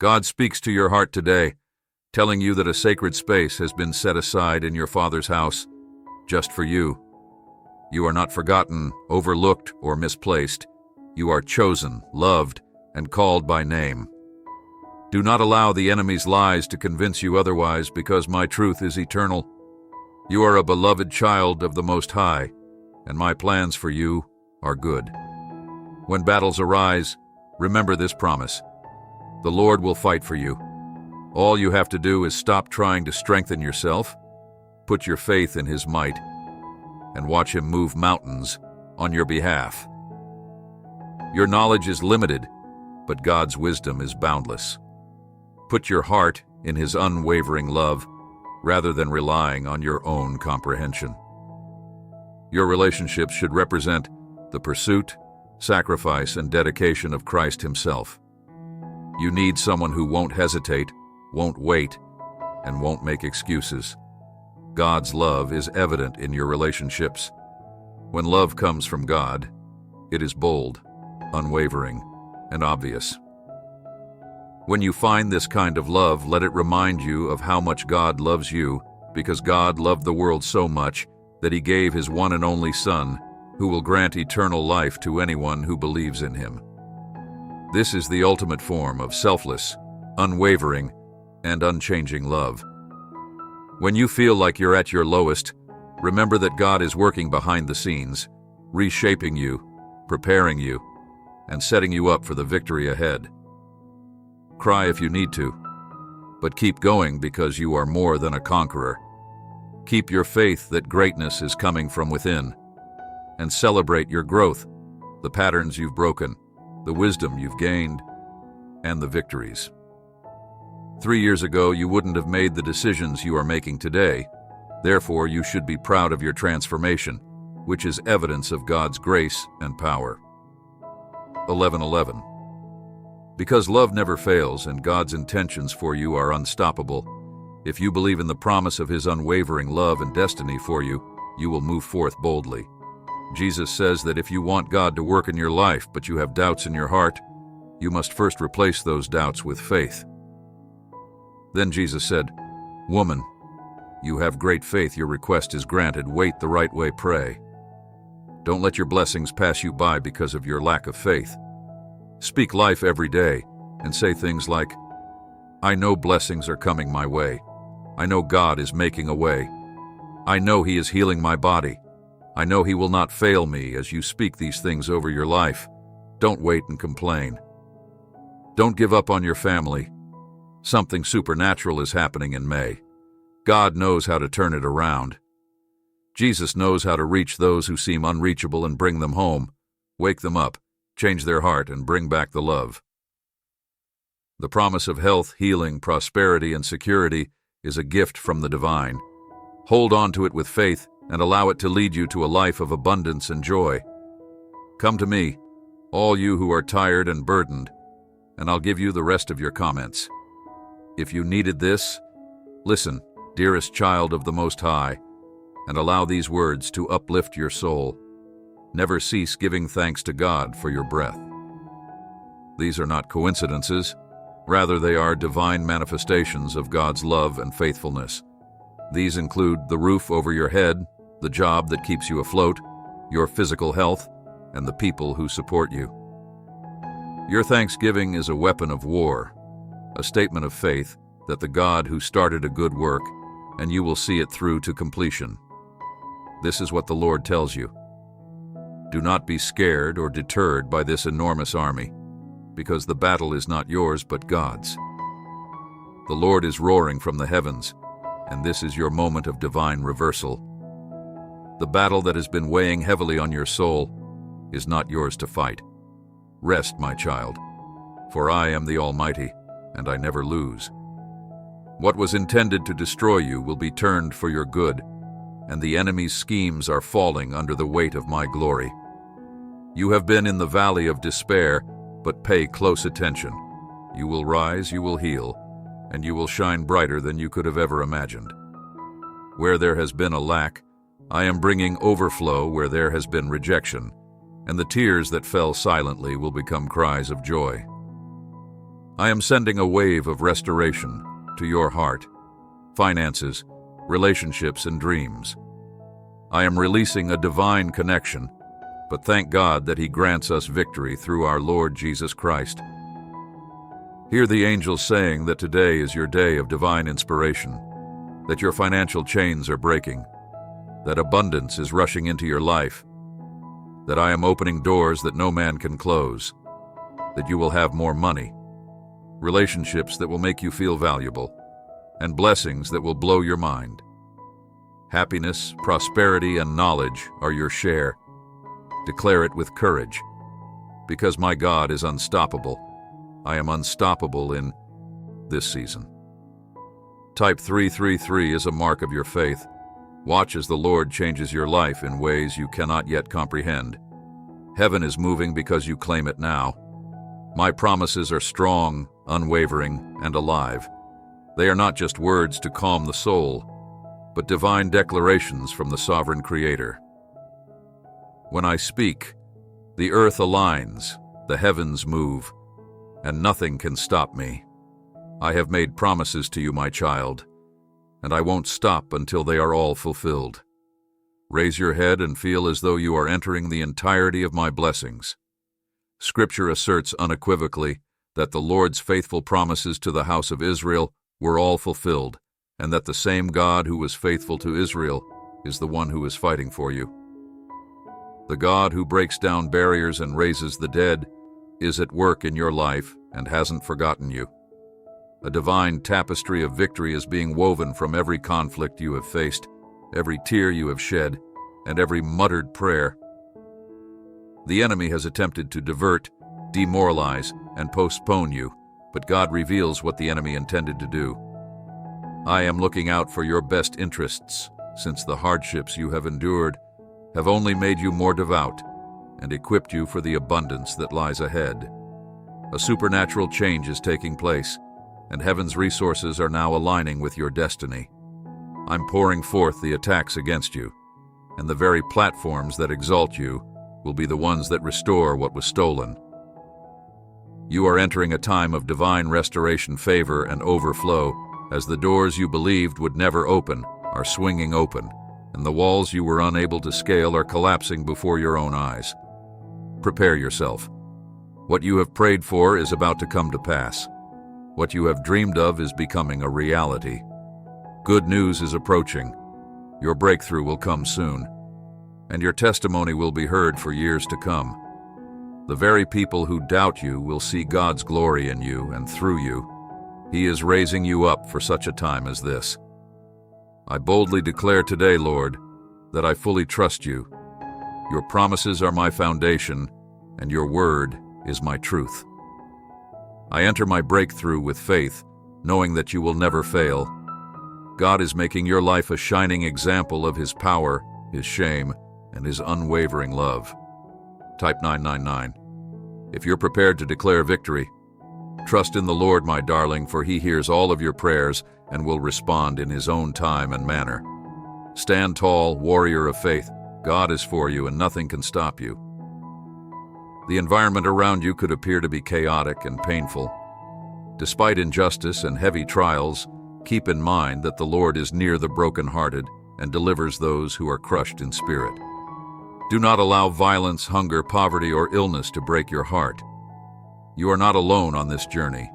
God speaks to your heart today, telling you that a sacred space has been set aside in your Father's house just for you. You are not forgotten, overlooked, or misplaced. You are chosen, loved, and called by name. Do not allow the enemy's lies to convince you otherwise, because my truth is eternal. You are a beloved child of the Most High, and my plans for you are good. When battles arise, remember this promise. The Lord will fight for you. All you have to do is stop trying to strengthen yourself, put your faith in His might, and watch Him move mountains on your behalf. Your knowledge is limited, but God's wisdom is boundless. Put your heart in His unwavering love, rather than relying on your own comprehension. Your relationships should represent the pursuit, sacrifice, and dedication of Christ Himself. You need someone who won't hesitate, won't wait, and won't make excuses. God's love is evident in your relationships. When love comes from God, it is bold, unwavering, and obvious. When you find this kind of love, let it remind you of how much God loves you, because God loved the world so much that He gave His one and only Son, who will grant eternal life to anyone who believes in Him. This is the ultimate form of selfless, unwavering, and unchanging love. When you feel like you're at your lowest, remember that God is working behind the scenes, reshaping you, preparing you, and setting you up for the victory ahead. Cry if you need to, but keep going, because you are more than a conqueror. Keep your faith that greatness is coming from within, and celebrate your growth, the patterns you've broken, the wisdom you've gained, and the victories. 3 years ago, you wouldn't have made the decisions you are making today. Therefore, you should be proud of your transformation, which is evidence of God's grace and power. 11:11. Because love never fails and God's intentions for you are unstoppable, if you believe in the promise of His unwavering love and destiny for you, you will move forth boldly. Jesus says that if you want God to work in your life but you have doubts in your heart, you must first replace those doubts with faith. Then Jesus said, "Woman, you have great faith, your request is granted. Wait the right way, pray." Don't let your blessings pass you by because of your lack of faith. Speak life every day and say things like, "I know blessings are coming my way. I know God is making a way. I know He is healing my body. I know He will not fail me." As you speak these things over your life, don't wait and complain. Don't give up on your family. Something supernatural is happening in May. God knows how to turn it around. Jesus knows how to reach those who seem unreachable and bring them home. Wake them up, change their heart, and bring back the love. The promise of health, healing, prosperity, and security is a gift from the divine. Hold on to it with faith and allow it to lead you to a life of abundance and joy. Come to me, all you who are tired and burdened, and I'll give you the rest of your comments. If you needed this, listen, dearest child of the Most High, and allow these words to uplift your soul. Never cease giving thanks to God for your breath. These are not coincidences. Rather, they are divine manifestations of God's love and faithfulness. These include the roof over your head, the job that keeps you afloat, your physical health, and the people who support you. Your thanksgiving is a weapon of war, a statement of faith that the God who started a good work, and you will see it through to completion. This is what the Lord tells you. Do not be scared or deterred by this enormous army, because the battle is not yours but God's. The Lord is roaring from the heavens, and this is your moment of divine reversal. The battle that has been weighing heavily on your soul is not yours to fight. Rest, my child, for I am the Almighty, and I never lose. What was intended to destroy you will be turned for your good, and the enemy's schemes are falling under the weight of my glory. You have been in the valley of despair, but pay close attention. You will rise, you will heal, and you will shine brighter than you could have ever imagined. Where there has been a lack, I am bringing overflow where there has been rejection, and the tears that fell silently will become cries of joy. I am sending a wave of restoration to your heart, finances, relationships, and dreams. I am releasing a divine connection, but thank God that He grants us victory through our Lord Jesus Christ. Hear the angels saying that today is your day of divine inspiration, that your financial chains are breaking, that abundance is rushing into your life, that I am opening doors that no man can close, that you will have more money, relationships that will make you feel valuable, and blessings that will blow your mind. Happiness, prosperity, and knowledge are your share. Declare it with courage. Because my God is unstoppable, I am unstoppable in this season. Type 333 is a mark of your faith. Watch as the Lord changes your life in ways you cannot yet comprehend. Heaven is moving because you claim it now. My promises are strong, unwavering, and alive. They are not just words to calm the soul, but divine declarations from the sovereign Creator. When I speak, the earth aligns, the heavens move, and nothing can stop me. I have made promises to you, my child, and I won't stop until they are all fulfilled. Raise your head and feel as though you are entering the entirety of my blessings. Scripture asserts unequivocally that the Lord's faithful promises to the house of Israel were all fulfilled, and that the same God who was faithful to Israel is the one who is fighting for you. The God who breaks down barriers and raises the dead is at work in your life and hasn't forgotten you. A divine tapestry of victory is being woven from every conflict you have faced, every tear you have shed, and every muttered prayer. The enemy has attempted to divert, demoralize, and postpone you, but God reveals what the enemy intended to do. I am looking out for your best interests, since the hardships you have endured have only made you more devout and equipped you for the abundance that lies ahead. A supernatural change is taking place, and heaven's resources are now aligning with your destiny. I'm pouring forth the attacks against you, and the very platforms that exalt you will be the ones that restore what was stolen. You are entering a time of divine restoration, favor, and overflow, as the doors you believed would never open are swinging open, and the walls you were unable to scale are collapsing before your own eyes. Prepare yourself. What you have prayed for is about to come to pass. What you have dreamed of is becoming a reality. Good news is approaching. Your breakthrough will come soon, and your testimony will be heard for years to come. The very people who doubt you will see God's glory in you and through you. He is raising you up for such a time as this. I boldly declare today, Lord, that I fully trust you. Your promises are my foundation, and your word is my truth. I enter my breakthrough with faith, knowing that you will never fail. God is making your life a shining example of His power, His shame, and His unwavering love. Type 999. If you're prepared to declare victory, trust in the Lord, my darling, for He hears all of your prayers and will respond in His own time and manner. Stand tall, warrior of faith. God is for you and nothing can stop you. The environment around you could appear to be chaotic and painful. Despite injustice and heavy trials, keep in mind that the Lord is near the brokenhearted and delivers those who are crushed in spirit. Do not allow violence, hunger, poverty, or illness to break your heart. You are not alone on this journey.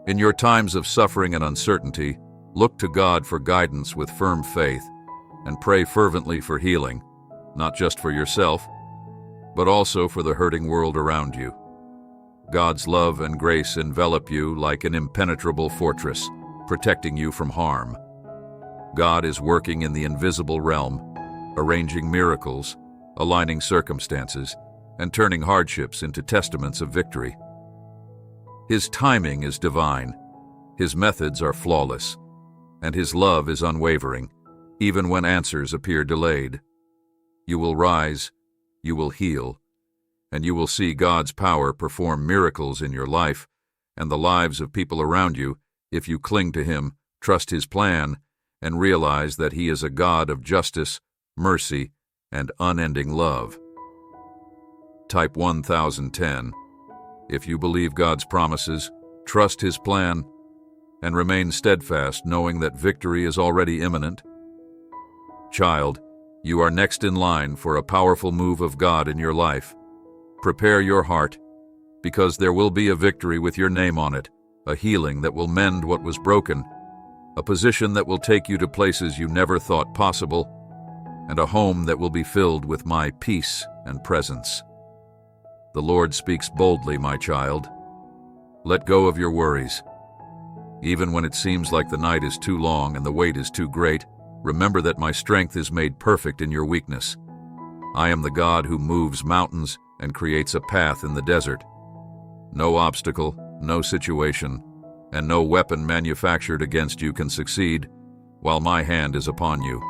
In your times of suffering and uncertainty, look to God for guidance with firm faith and pray fervently for healing, not just for yourself, but also for the hurting world around you. God's love and grace envelop you like an impenetrable fortress, protecting you from harm. God is working in the invisible realm, arranging miracles, aligning circumstances, and turning hardships into testaments of victory. His timing is divine, His methods are flawless, and His love is unwavering, even when answers appear delayed. You will rise, you will heal, and you will see God's power perform miracles in your life and the lives of people around you if you cling to Him, trust His plan, and realize that He is a God of justice, mercy, and unending love. Type 1010. If you believe God's promises, Trust His plan and remain steadfast, knowing that victory is already imminent. Child, you are next in line for a powerful move of God in your life. Prepare your heart, because there will be a victory with your name on it, a healing that will mend what was broken, a position that will take you to places you never thought possible, and a home that will be filled with my peace and presence. The Lord speaks boldly, my child. Let go of your worries. Even when it seems like the night is too long and the weight is too great, remember that my strength is made perfect in your weakness. I am the God who moves mountains and creates a path in the desert. No obstacle, no situation, and no weapon manufactured against you can succeed while my hand is upon you.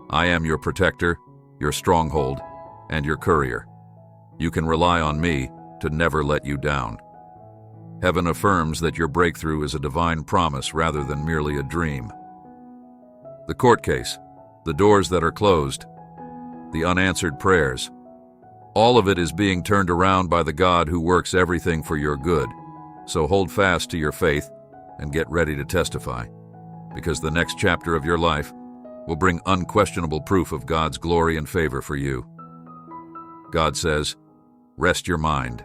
I am your protector, your stronghold, and your courier. You can rely on me to never let you down. Heaven affirms that your breakthrough is a divine promise rather than merely a dream. The court case, the doors that are closed, the unanswered prayers, all of it is being turned around by the God who works everything for your good. So hold fast to your faith and get ready to testify, because the next chapter of your life will bring unquestionable proof of God's glory and favor for you. God says, rest your mind.